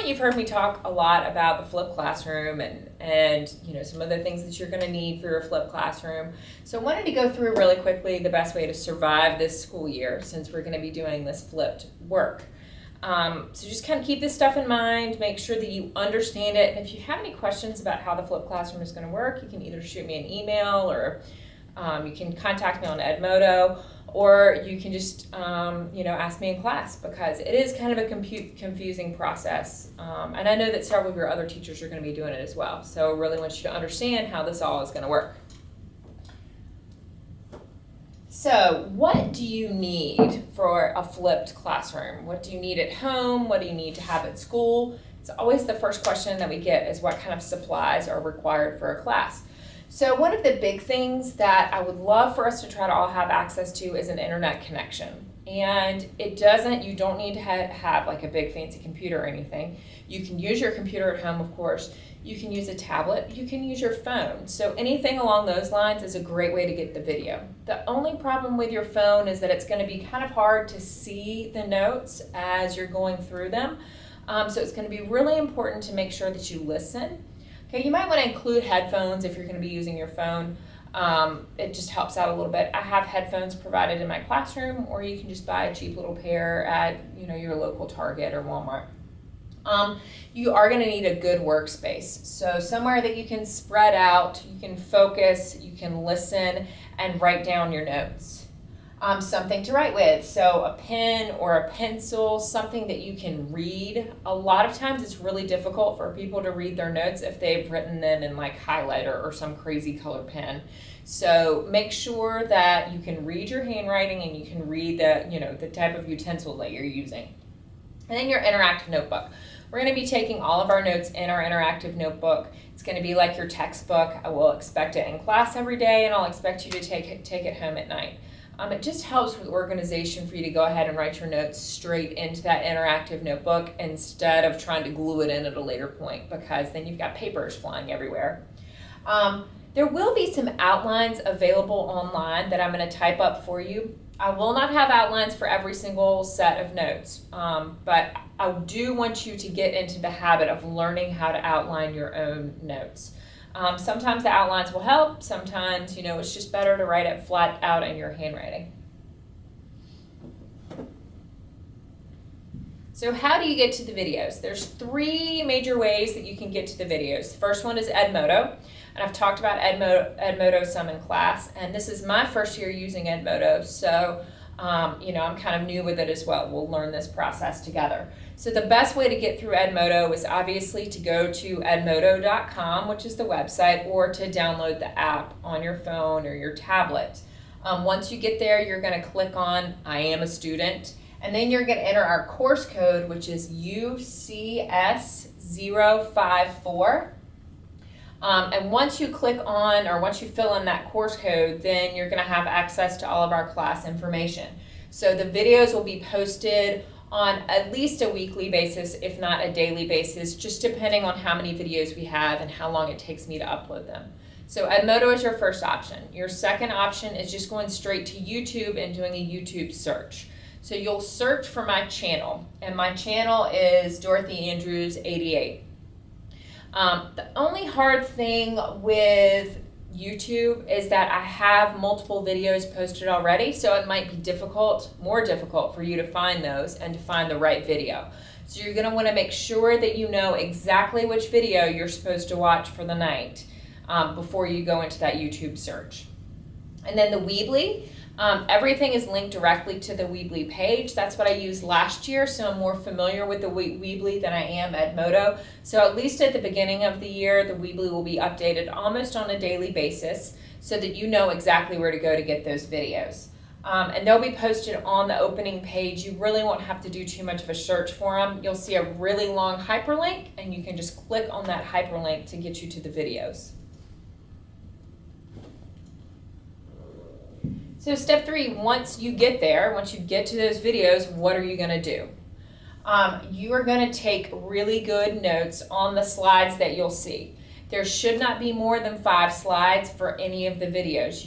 point, you've heard me talk a lot about the flipped classroom and some of the things that you're going to need for your flipped classroom. So I wanted to go through really quickly the best way to survive this school year since we're going to be doing this flipped work. So just kind of keep this stuff in mind, make sure that you understand it, and if you have any questions about how the flipped classroom is going to work, you can either shoot me an email or you can contact me on Edmodo, or you can just ask me in class, because it is kind of a confusing process, and I know that several of your other teachers are going to be doing it as well, so I really want you to understand how this all is going to work. So what do you need for a flipped classroom? What do you need at home? What do you need to have at school? It's always the first question that we get, is what kind of supplies are required for a class. So one of the big things that I would love for us to try to all have access to is an internet connection. And you don't need to have like a big fancy computer or anything. You can use your computer at home, of course. You can use a tablet, you can use your phone. So anything along those lines is a great way to get the video. The only problem with your phone is that it's going to be kind of hard to see the notes as you're going through them. So it's going to be really important to make sure that you listen. Okay, you might want to include headphones if you're going to be using your phone. It just helps out a little bit. I have headphones provided in my classroom, or you can just buy a cheap little pair at your local Target or Walmart. You are going to need a good workspace. So somewhere that you can spread out, you can focus, you can listen, and write down your notes. Something to write with, so a pen or a pencil, something that you can read. A lot of times it's really difficult for people to read their notes if they've written them in like highlighter or some crazy color pen. So make sure that you can read your handwriting and you can read the type of utensil that you're using. And then your interactive notebook. We're going to be taking all of our notes in our interactive notebook. It's going to be like your textbook. I will expect it in class every day, and I'll expect you to take it home at night. It just helps with organization for you to go ahead and write your notes straight into that interactive notebook instead of trying to glue it in at a later point, because then you've got papers flying everywhere. There will be some outlines available online that I'm going to type up for you. I will not have outlines for every single set of notes, but I do want you to get into the habit of learning how to outline your own notes. Sometimes the outlines will help, sometimes it's just better to write it flat out in your handwriting. So how do you get to the videos? There's 3 major ways that you can get to the videos. The first one is Edmodo, and I've talked about Edmodo some in class, and this is my first year using Edmodo, so I'm kind of new with it as well. We'll learn this process together. So the best way to get through Edmodo is obviously to go to edmodo.com, which is the website, or to download the app on your phone or your tablet. Once you get there, you're going to click on I am a student, and then you're going to enter our course code, which is UCS054. And once you click on, or once you fill in that course code, then you're going to have access to all of our class information. So the videos will be posted on at least a weekly basis, if not a daily basis, just depending on how many videos we have and how long it takes me to upload them. So Edmodo is your first option. Your second option is just going straight to YouTube and doing a YouTube search. So you'll search for my channel, and my channel is Dorothy Andrews 88. The only hard thing with YouTube is that I have multiple videos posted already, so it might be more difficult for you to find those and to find the right video. So you're going to want to make sure that you know exactly which video you're supposed to watch for the night before you go into that YouTube search. And then the Weebly. Everything is linked directly to the Weebly page. That's what I used last year, so I'm more familiar with the Weebly than I am Edmodo. So at least at the beginning of the year, the Weebly will be updated almost on a daily basis so that you know exactly where to go to get those videos. And they'll be posted on the opening page. You really won't have to do too much of a search for them. You'll see a really long hyperlink, and you can just click on that hyperlink to get you to the videos. So step 3, once you get to those videos, what are you going to do? You are going to take really good notes on the slides that you'll see. There should not be more than 5 slides for any of the videos.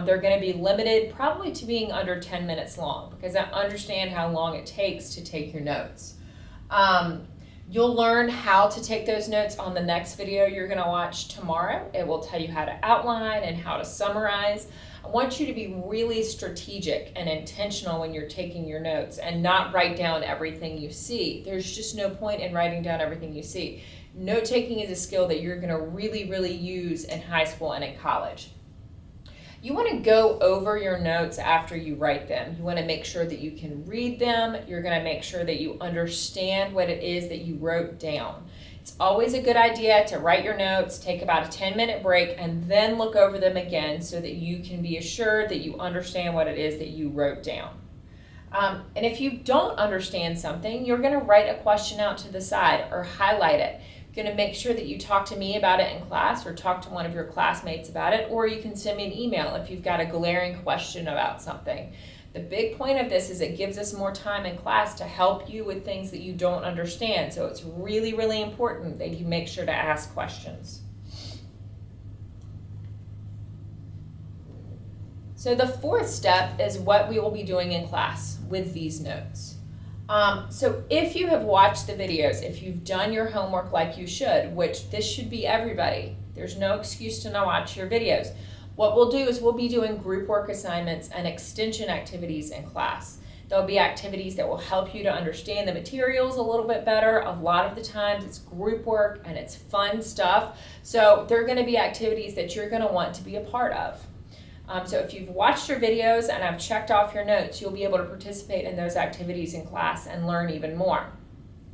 They're going to be limited probably to being under 10 minutes long, because I understand how long it takes to take your notes. You'll learn how to take those notes on the next video you're going to watch tomorrow. It will tell you how to outline and how to summarize. I want you to be really strategic and intentional when you're taking your notes and not write down everything you see. There's just no point in writing down everything you see. Note taking is a skill that you're going to really use in high school and in college. You want to go over your notes after you write them. You want to make sure that you can read them. You're going to make sure that you understand what it is that you wrote down. It's always a good idea to write your notes, take about a 10-minute break, and then look over them again so that you can be assured that you understand what it is that you wrote down. And if you don't understand something, you're going to write a question out to the side or highlight it. You're going to make sure that you talk to me about it in class or talk to one of your classmates about it, or you can send me an email if you've got a glaring question about something. The big point of this is it gives us more time in class to help you with things that you don't understand. So it's really important that you make sure to ask questions. So the fourth step is what we will be doing in class with these notes. So if you have watched the videos, if you've done your homework like you should, which this should be everybody, there's no excuse to not watch your videos. What we'll do is we'll be doing group work assignments and extension activities in class. There'll be activities that will help you to understand the materials a little bit better. A lot of the times it's group work and it's fun stuff. So there are going to be activities that you're going to want to be a part of. So if you've watched your videos and I've checked off your notes, you'll be able to participate in those activities in class and learn even more.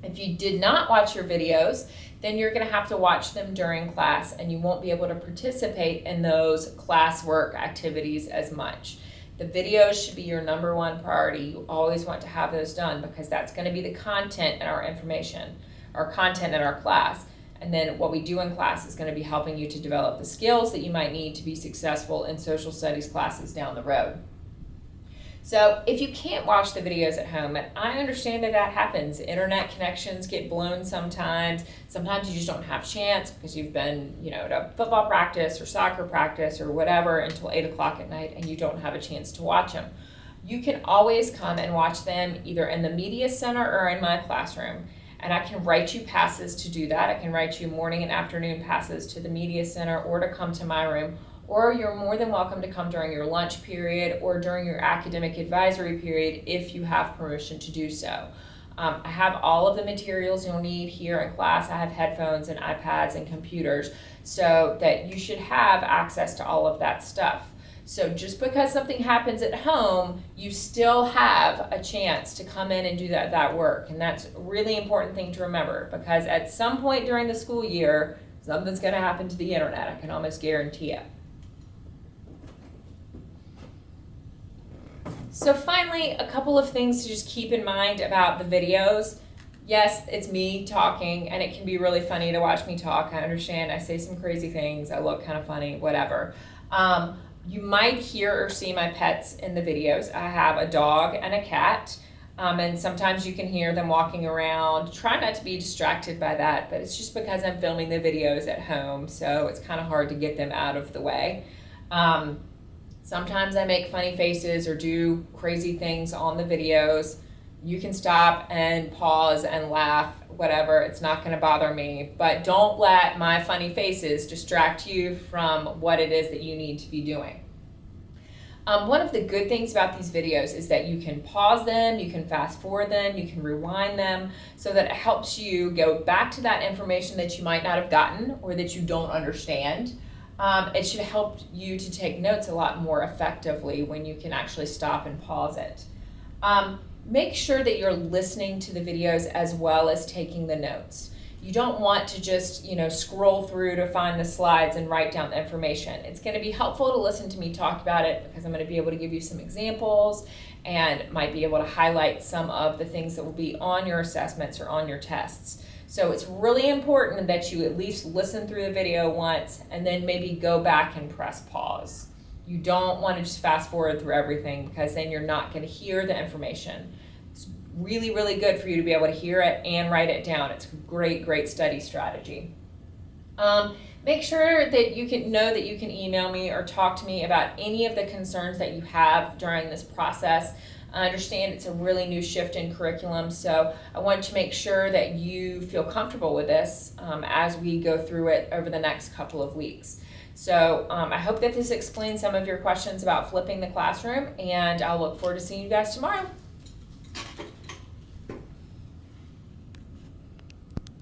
If you did not watch your videos, then you're going to have to watch them during class and you won't be able to participate in those classwork activities as much. The videos should be your number one priority. You always want to have those done because that's going to be the content in our information, or content in our class. And then what we do in class is going to be helping you to develop the skills that you might need to be successful in social studies classes down the road. So if you can't watch the videos at home, and I understand that that happens, internet connections get blown sometimes. Sometimes you just don't have a chance because you've been, to football practice or soccer practice or whatever until 8 o'clock at night and you don't have a chance to watch them. You can always come and watch them either in the media center or in my classroom. And I can write you passes to do that. I can write you morning and afternoon passes to the media center or to come to my room. Or you're more than welcome to come during your lunch period or during your academic advisory period if you have permission to do so. I have all of the materials you'll need here in class. I have headphones and iPads and computers so that you should have access to all of that stuff. So just because something happens at home, you still have a chance to come in and do that work. And that's a really important thing to remember because at some point during the school year, something's going to happen to the internet. I can almost guarantee it. So finally, a couple of things to just keep in mind about the videos. Yes, it's me talking, and it can be really funny to watch me talk. I understand I say some crazy things. I look kind of funny, whatever. You might hear or see my pets in the videos. I have a dog and a cat, and sometimes you can hear them walking around. Try not to be distracted by that, but it's just because I'm filming the videos at home, so it's kind of hard to get them out of the way. Sometimes I make funny faces or do crazy things on the videos. You can stop and pause and laugh, whatever. It's not going to bother me. But don't let my funny faces distract you from what it is that you need to be doing. One of the good things about these videos is that you can pause them, you can fast forward them, you can rewind them so that it helps you go back to that information that you might not have gotten or that you don't understand. It should help you to take notes a lot more effectively when you can actually stop and pause it. Make sure that you're listening to the videos as well as taking the notes. You don't want to just, scroll through to find the slides and write down the information. It's going to be helpful to listen to me talk about it because I'm going to be able to give you some examples and might be able to highlight some of the things that will be on your assessments or on your tests. So it's really important that you at least listen through the video once and then maybe go back and press pause. You don't want to just fast forward through everything because then you're not going to hear the information. It's really good for you to be able to hear it and write it down. It's a great study strategy. Make sure that you can know that you can email me or talk to me about any of the concerns that you have during this process. I understand it's a really new shift in curriculum, so I want to make sure that you feel comfortable with this as we go through it over the next couple of weeks. So I hope that this explains some of your questions about flipping the classroom, and I'll look forward to seeing you guys tomorrow.